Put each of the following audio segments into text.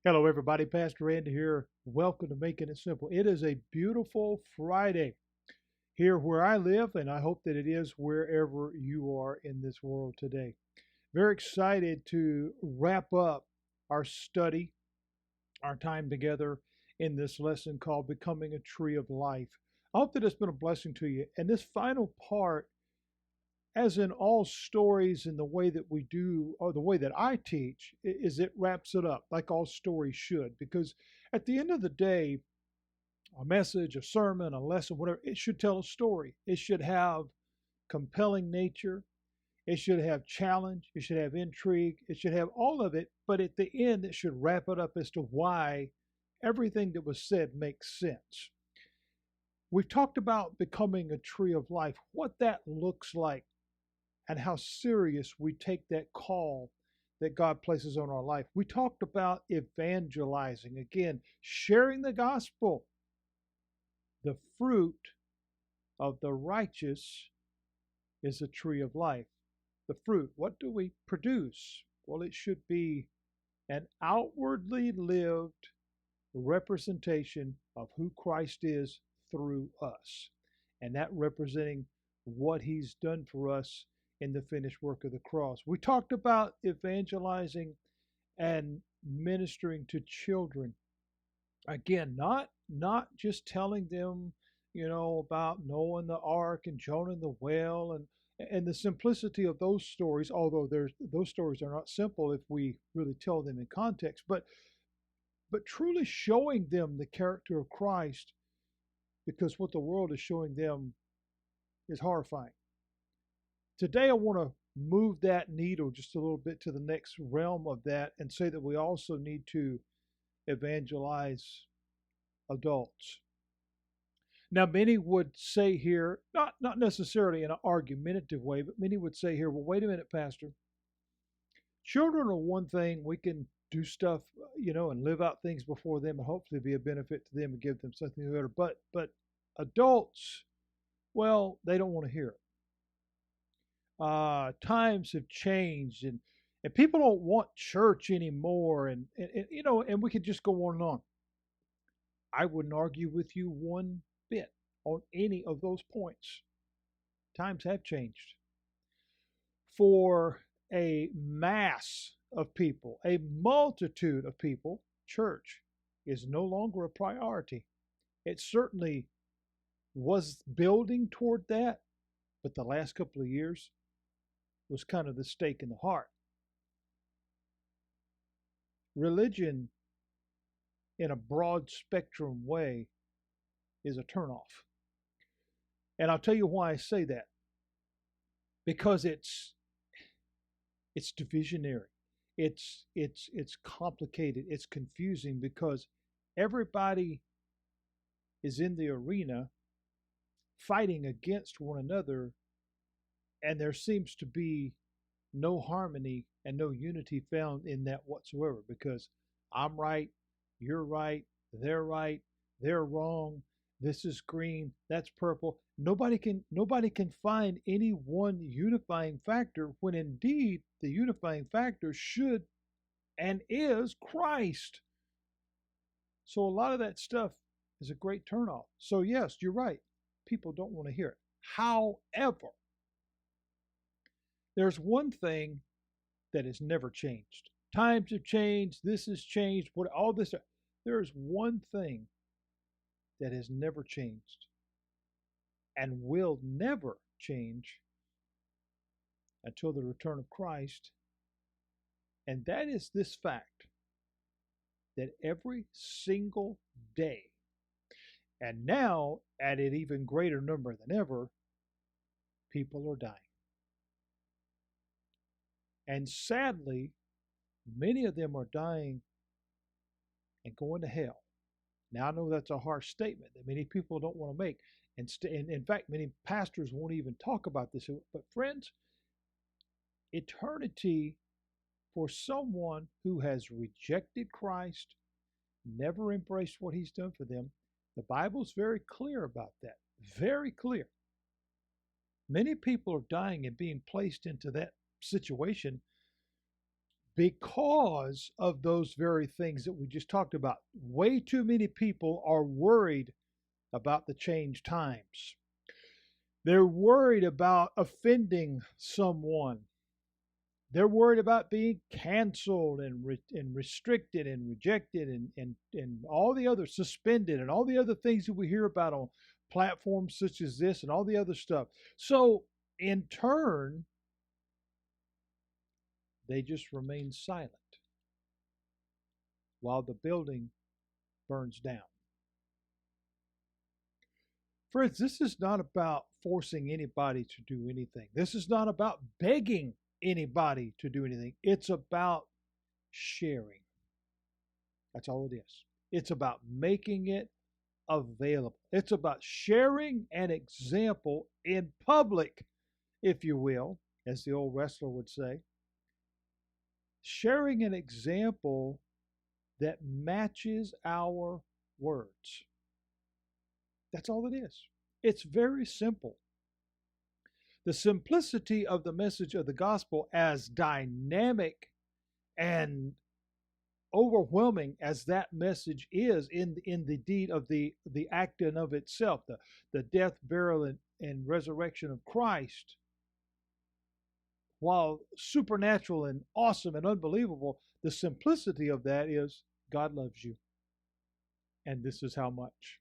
Hello, everybody. Pastor Andy here. Welcome to Making It Simple. It is a beautiful Friday here where I live, and I hope that it is wherever you are in this world today. Very excited to wrap up our study, our time together in this lesson called Becoming a Tree of Life. I hope that it's been a blessing to you. And this final part, as in all stories in the way that we do, or the way that I teach, is it wraps it up like all stories should. Because at the end of the day, a message, a sermon, a lesson, whatever, it should tell a story. It should have compelling nature. It should have challenge. It should have intrigue. It should have all of it. But at the end, it should wrap it up as to why everything that was said makes sense. We've talked about becoming a tree of life, what that looks like, and how serious we take that call that God places on our life. We talked about evangelizing, again, sharing the gospel. The fruit of the righteous is a tree of life. The fruit, what do we produce? Well, it should be an outwardly lived representation of who Christ is through us, and that representing what he's done for us in the finished work of the cross. We talked about evangelizing and ministering to children. Again, not just telling them, about Noah and the ark and Jonah and the whale and the simplicity of those stories, although those stories are not simple if we really tell them in context, but truly showing them the character of Christ, because what the world is showing them is horrifying. Today, I want to move that needle just a little bit to the next realm of that and say that we also need to evangelize adults. Now, many would say here, not necessarily in an argumentative way, but many would say here, well, wait a minute, Pastor. Children are one thing. We can do stuff, and live out things before them and hopefully be a benefit to them and give them something better. But adults, well, they don't want to hear it. Times have changed, and people don't want church anymore, and we could just go on and on. I wouldn't argue with you one bit on any of those points. Times have changed. For a mass of people, a multitude of people, church is no longer a priority. It certainly was building toward that, but the last couple of years was kind of the stake in the heart. Religion, in a broad spectrum way, is a turnoff. And I'll tell you why I say that. Because it's divisionary. It's complicated. It's confusing because everybody is in the arena fighting against one another, and there seems to be no harmony and no unity found in that whatsoever, because I'm right, you're right, they're wrong, this is green, that's purple. Nobody can find any one unifying factor, when indeed the unifying factor should and is Christ. So a lot of that stuff is a great turnoff. So yes, you're right. People don't want to hear it. However, there's one thing that has never changed. Times have changed, this has changed, what all this. There is one thing that has never changed and will never change until the return of Christ, and that is this fact that every single day, and now at an even greater number than ever, people are dying. And sadly, many of them are dying and going to hell. Now, I know that's a harsh statement that many people don't want to make. And in fact, many pastors won't even talk about this. But friends, eternity for someone who has rejected Christ, never embraced what he's done for them, the Bible's very clear about that. Very clear. Many people are dying and being placed into that situation because of those very things that we just talked about. Way too many people are worried about the changed times. They're worried about offending someone. They're worried about being canceled and restricted and rejected and all the other suspended and all the other things that we hear about on platforms such as this and all the other stuff. So, in turn, they just remain silent while the building burns down. Friends, this is not about forcing anybody to do anything. This is not about begging anybody to do anything. It's about sharing. That's all it is. It's about making it available. It's about sharing an example in public, if you will, as the old wrestler would say. Sharing an example that matches our words. That's all it is. It's very simple. The simplicity of the message of the gospel, as dynamic and overwhelming as that message is in the deed of the act in of itself, the death, burial, and resurrection of Christ, while supernatural and awesome and unbelievable, the simplicity of that is God loves you. And this is how much.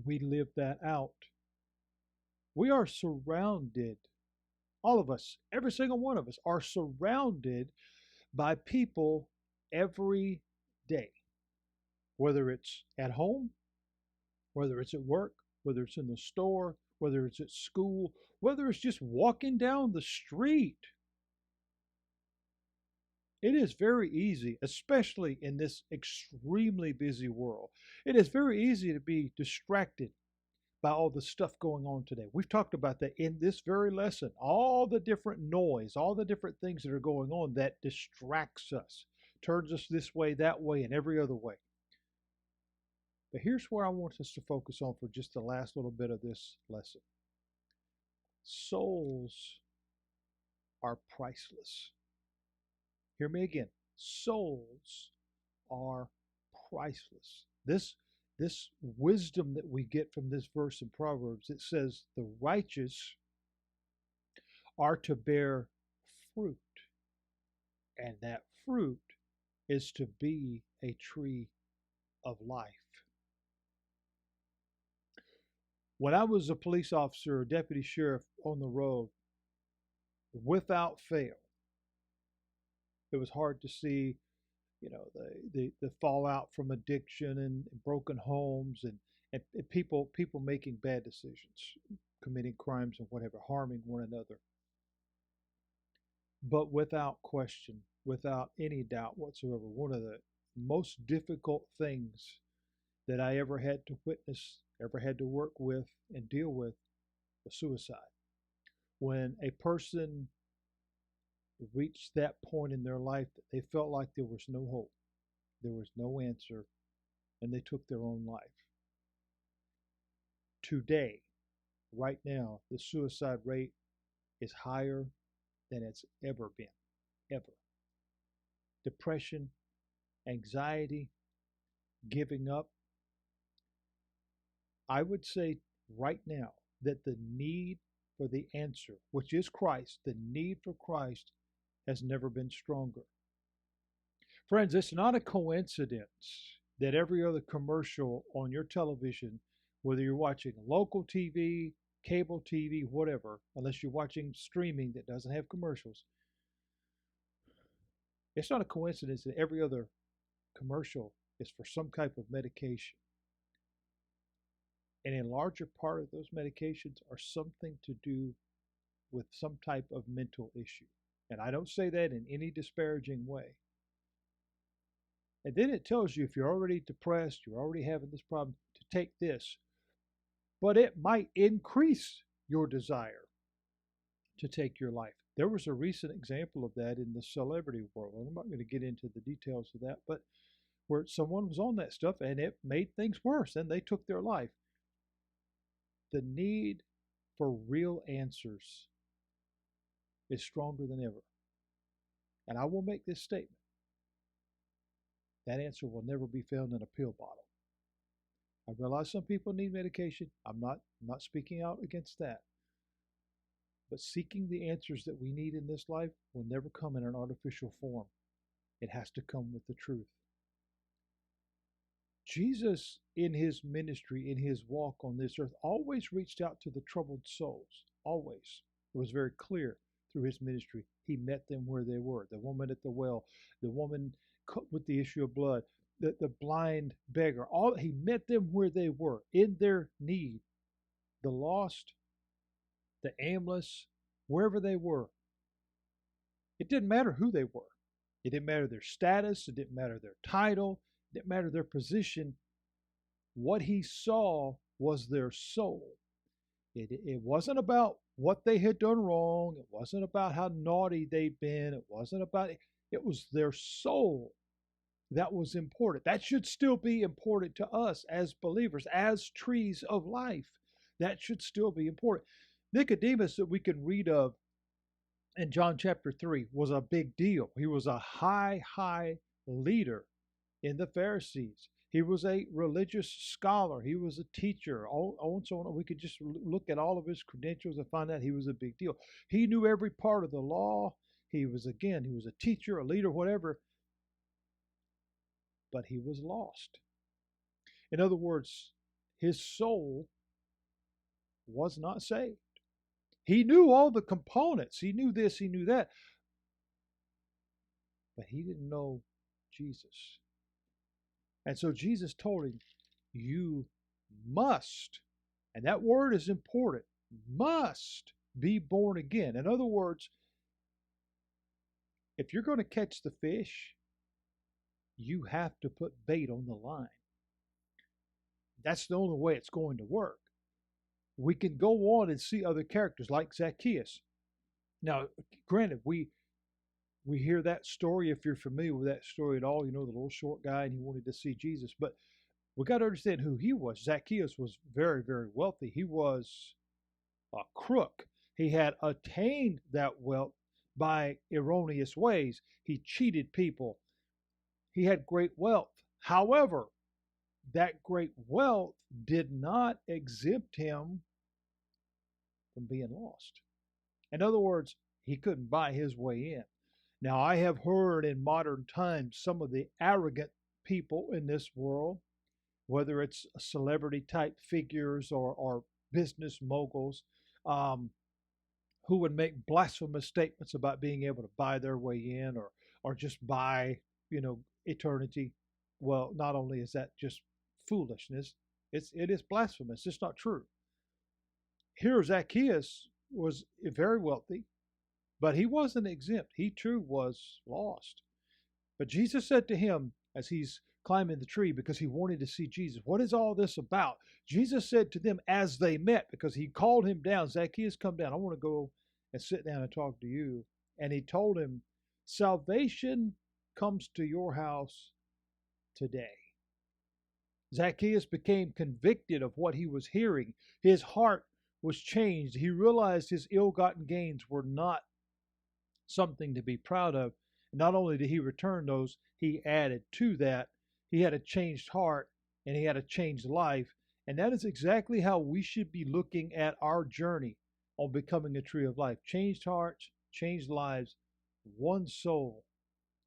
We live that out. We are surrounded, all of us, every single one of us, are surrounded by people every day, whether it's at home, whether it's at work, whether it's in the store, whether it's at school, whether it's just walking down the street. It is very easy, especially in this extremely busy world. It is very easy to be distracted by all the stuff going on today. We've talked about that in this very lesson. All the different noise, all the different things that are going on that distracts us, turns us this way, that way, and every other way. But here's where I want us to focus on for just the last little bit of this lesson. Souls are priceless. Hear me again. Souls are priceless. This wisdom that we get from this verse in Proverbs, it says the righteous are to bear fruit, and that fruit is to be a tree of life. When I was a police officer or deputy sheriff on the road, without fail, it was hard to see, the fallout from addiction and broken homes and people making bad decisions, committing crimes and whatever, harming one another. But without question, without any doubt whatsoever, one of the most difficult things that I ever had to witness, ever had to work with and deal with was suicide. When a person reached that point in their life that they felt like there was no hope, there was no answer, and they took their own life. Today, right now, the suicide rate is higher than it's ever been, ever. Depression, anxiety, giving up. I would say right now that the need for the answer, which is Christ, the need for Christ has never been stronger. Friends, it's not a coincidence that every other commercial on your television, whether you're watching local TV, cable TV, whatever, unless you're watching streaming that doesn't have commercials, it's not a coincidence that every other commercial is for some type of medication. And a larger part of those medications are something to do with some type of mental issue. And I don't say that in any disparaging way. And then it tells you if you're already depressed, you're already having this problem, to take this. But it might increase your desire to take your life. There was a recent example of that in the celebrity world. I'm not going to get into the details of that, but where someone was on that stuff and it made things worse and they took their life. The need for real answers is stronger than ever. And I will make this statement. That answer will never be found in a pill bottle. I realize some people need medication. I'm not speaking out against that. But seeking the answers that we need in this life will never come in an artificial form. It has to come with the truth. Jesus, in his ministry, in his walk on this earth, always reached out to the troubled souls. Always. It was very clear through his ministry. He met them where they were. The woman at the well, the woman with the issue of blood, the blind beggar. He met them where they were, in their need. The lost, the aimless, wherever they were. It didn't matter who they were. It didn't matter their status. It didn't matter their title. It didn't matter their position. What he saw was their soul. It wasn't about what they had done wrong. It wasn't about how naughty they'd been. It wasn't about it. It was their soul that was important. That should still be important to us as believers, as trees of life. That should still be important. Nicodemus, that we can read of in John chapter 3, was a big deal. He was a high leader in the Pharisees. He was a religious scholar. He was a teacher. And so on. We could just look at all of his credentials and find out he was a big deal. He knew every part of the law. He was a teacher, a leader, whatever. But he was lost. In other words, his soul was not saved. He knew all the components. He knew this, he knew that. But he didn't know Jesus. And so Jesus told him, you must, and that word is important, must be born again. In other words, if you're going to catch the fish, you have to put bait on the line. That's the only way it's going to work. We can go on and see other characters like Zacchaeus. Now, granted, we hear that story, if you're familiar with that story at all, you know, the little short guy and he wanted to see Jesus. But we got to understand who he was. Zacchaeus was very, very wealthy. He was a crook. He had attained that wealth by erroneous ways. He cheated people. He had great wealth. However, that great wealth did not exempt him from being lost. In other words, he couldn't buy his way in. Now, I have heard in modern times some of the arrogant people in this world, whether it's celebrity type figures or business moguls, who would make blasphemous statements about being able to buy their way in or just buy, eternity. Well, not only is that just foolishness, it is blasphemous. It's not true. Here, Zacchaeus was very wealthy, but he wasn't exempt. He too was lost. But Jesus said to him as he's climbing the tree, because he wanted to see Jesus, what is all this about? Jesus said to them as they met, because he called him down, Zacchaeus, come down. I want to go and sit down and talk to you. And he told him, salvation comes to your house today. Zacchaeus became convicted of what he was hearing. His heart was changed. He realized his ill-gotten gains were not something to be proud of. Not only did he return those, he added to that. He had a changed heart and he had a changed life. And that is exactly how we should be looking at our journey on becoming a tree of life. Changed hearts, changed lives, one soul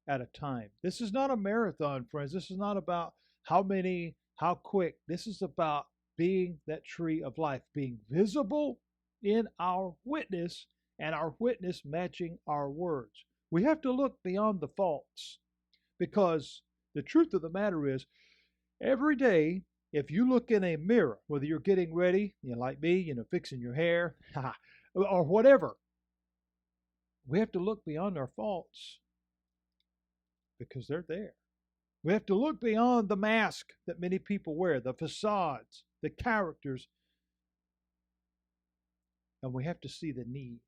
at a time. This is not a marathon, friends. This is not about how many, how quick. This is about being that tree of life, being visible in our witness and our witness matching our words. We have to look beyond the faults, because the truth of the matter is, every day, if you look in a mirror, whether you're getting ready, like me, fixing your hair, or whatever, we have to look beyond our faults because they're there. We have to look beyond the mask that many people wear, the facades, the characters, and we have to see the need.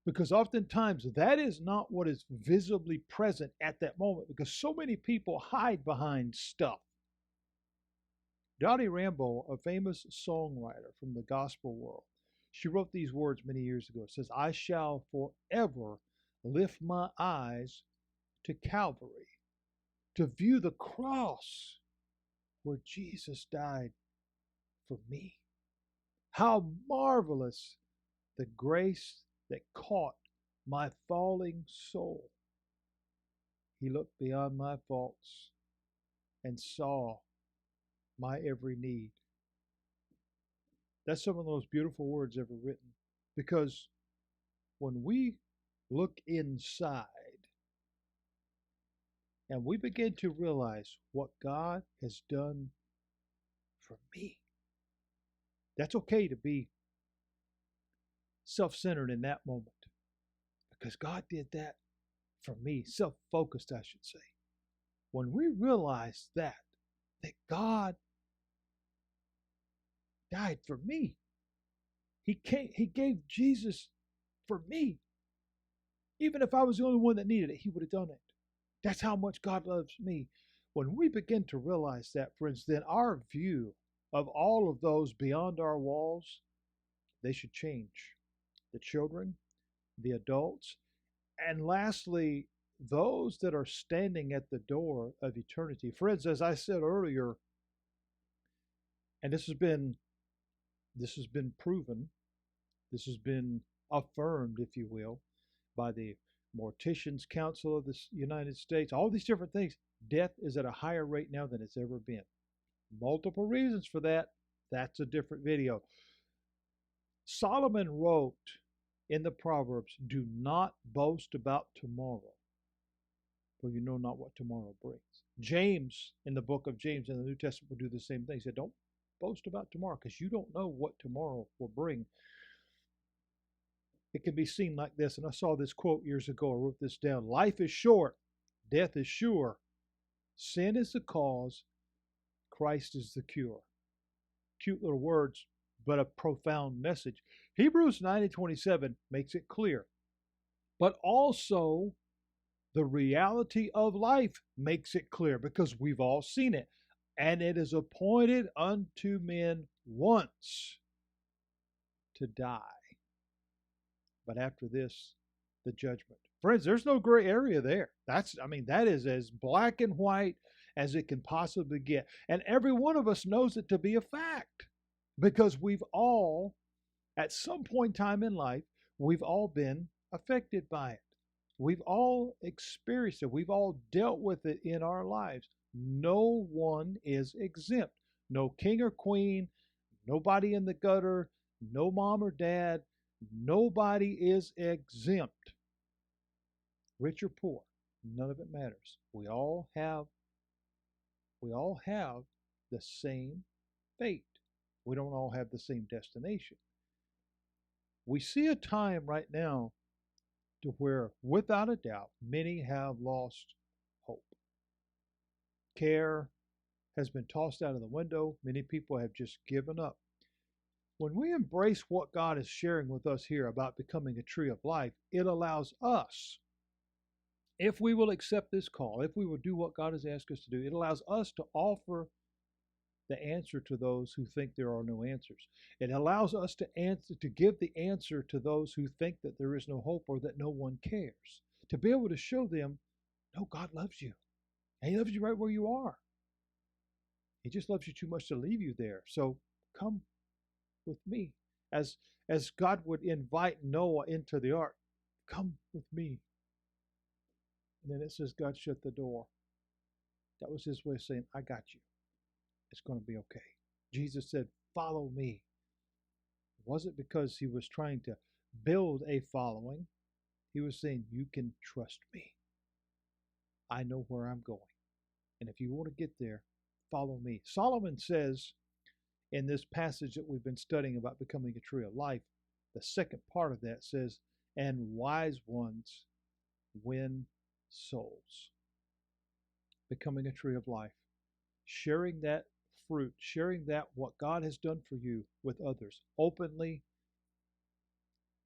Because oftentimes that is not what is visibly present at that moment, because so many people hide behind stuff. Dottie Rambo, a famous songwriter from the gospel world, she wrote these words many years ago. It says, I shall forever lift my eyes to Calvary, to view the cross where Jesus died for me. How marvelous the grace that caught my falling soul. He looked beyond my faults and saw my every need. That's some of the most beautiful words ever written. Because when we look inside and we begin to realize what God has done for me, that's okay to be self-centered in that moment. Because God did that for me. Self-focused, I should say. When we realize that God died for me. He gave Jesus for me. Even if I was the only one that needed it, he would have done it. That's how much God loves me. When we begin to realize that, friends, then our view of all of those beyond our walls, they should change. The children, the adults, and lastly, those that are standing at the door of eternity. Friends, as I said earlier, and this has been proven, this has been affirmed, if you will, by the Morticians Council of the United States, all these different things. Death is at a higher rate now than it's ever been. Multiple reasons for that. That's a different video. Solomon wrote in the Proverbs, do not boast about tomorrow, for you know not what tomorrow brings. James, in the book of James in the New Testament, will do the same thing. He said, don't boast about tomorrow, because you don't know what tomorrow will bring. It can be seen like this, and I saw this quote years ago. I wrote this down. Life is short, death is sure. Sin is the cause, Christ is the cure. Cute little words, but a profound message. Hebrews 9:27 makes it clear. But also, the reality of life makes it clear, because we've all seen it. And it is appointed unto men once to die. But after this, the judgment. Friends, there's no gray area there. That is as black and white as it can possibly get. And every one of us knows it to be a fact, because we've all, at some point in time in life, we've all been affected by it. We've all experienced it. We've all dealt with it in our lives. No one is exempt. No king or queen, nobody in the gutter, no mom or dad. Nobody is exempt. Rich or poor, none of it matters. We all have the same fate. We don't all have the same destination. We see a time right now to where, without a doubt, many have lost hope. Care has been tossed out of the window. Many people have just given up. When we embrace what God is sharing with us here about becoming a tree of life, it allows us, if we will accept this call, if we will do what God has asked us to do, it allows us to offer the answer to those who think there are no answers. It allows us to give the answer to those who think that there is no hope or that no one cares. To be able to show them, no, God loves you. And He loves you right where you are. He just loves you too much to leave you there. So come with me. As God would invite Noah into the ark, come with me. And then it says God shut the door. That was His way of saying, I got you. It's going to be okay. Jesus said, follow me. It wasn't because He was trying to build a following. He was saying, you can trust me. I know where I'm going. And if you want to get there, follow me. Solomon says in this passage that we've been studying about becoming a tree of life, the second part of that says, and wise ones win souls. Becoming a tree of life. Sharing that fruit, sharing that what God has done for you with others, openly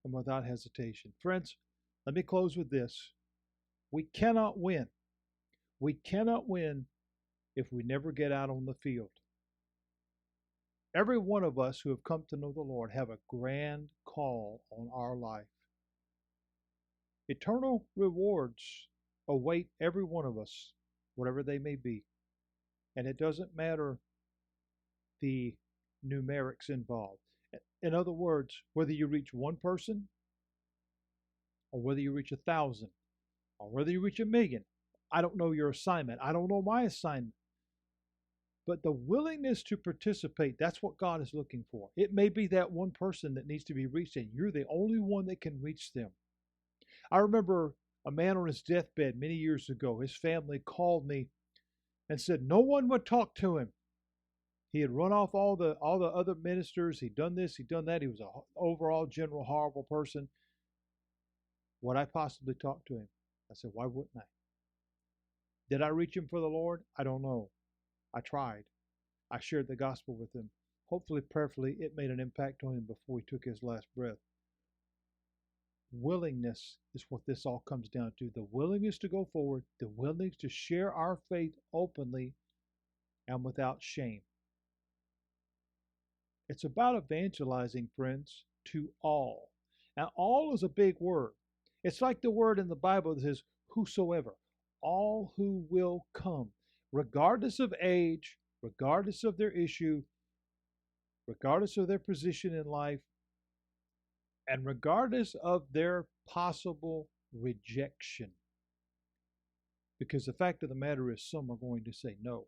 and without hesitation. Friends, let me close with this. We cannot win. We cannot win if we never get out on the field. Every one of us who have come to know the Lord have a grand call on our life. Eternal rewards await every one of us, whatever they may be. And it doesn't matter the numerics involved. In other words, whether you reach one person or whether you reach 1,000 or whether you reach 1,000,000, I don't know your assignment. I don't know my assignment. But the willingness to participate, that's what God is looking for. It may be that one person that needs to be reached, and you're the only one that can reach them. I remember a man on his deathbed many years ago. His family called me and said no one would talk to him. He had run off all the other ministers. He'd done this, he'd done that. He was an overall general horrible person. Would I possibly talk to him? I said, why wouldn't I? Did I reach him for the Lord? I don't know. I tried. I shared the gospel with him. Hopefully, prayerfully, it made an impact on him before he took his last breath. Willingness is what this all comes down to. The willingness to go forward, the willingness to share our faith openly and without shame. It's about evangelizing, friends, to all. Now, all is a big word. It's like the word in the Bible that says, whosoever, all who will come, regardless of age, regardless of their issue, regardless of their position in life, and regardless of their possible rejection. Because the fact of the matter is, some are going to say no.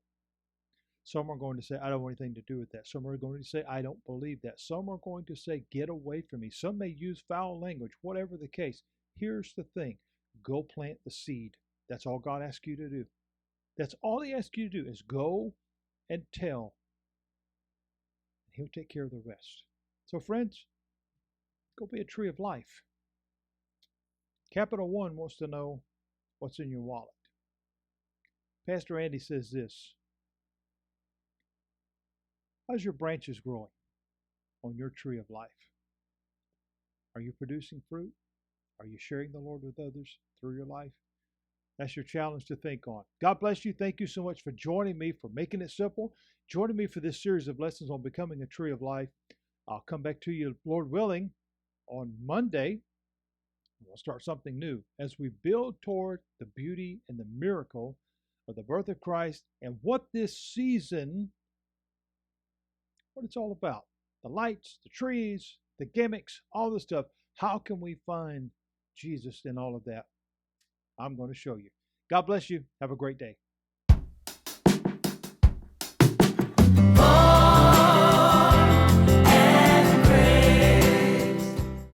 Some are going to say, I don't want anything to do with that. Some are going to say, I don't believe that. Some are going to say, get away from me. Some may use foul language, whatever the case. Here's the thing. Go plant the seed. That's all God asks you to do. That's all He asks you to do is go and tell. He'll take care of the rest. So friends, go be a tree of life. Capital One wants to know what's in your wallet. Pastor Andy says this. How's your branches growing on your tree of life? Are you producing fruit? Are you sharing the Lord with others through your life? That's your challenge to think on. God bless you. Thank you so much for joining me, for making it simple, joining me for this series of lessons on becoming a tree of life. I'll come back to you, Lord willing, on Monday. We'll start something new as we build toward the beauty and the miracle of the birth of Christ and what this season, what it's all about. The lights, the trees, the gimmicks, all the stuff. How can we find Jesus in all of that? I'm going to show you. God bless you. Have a great day.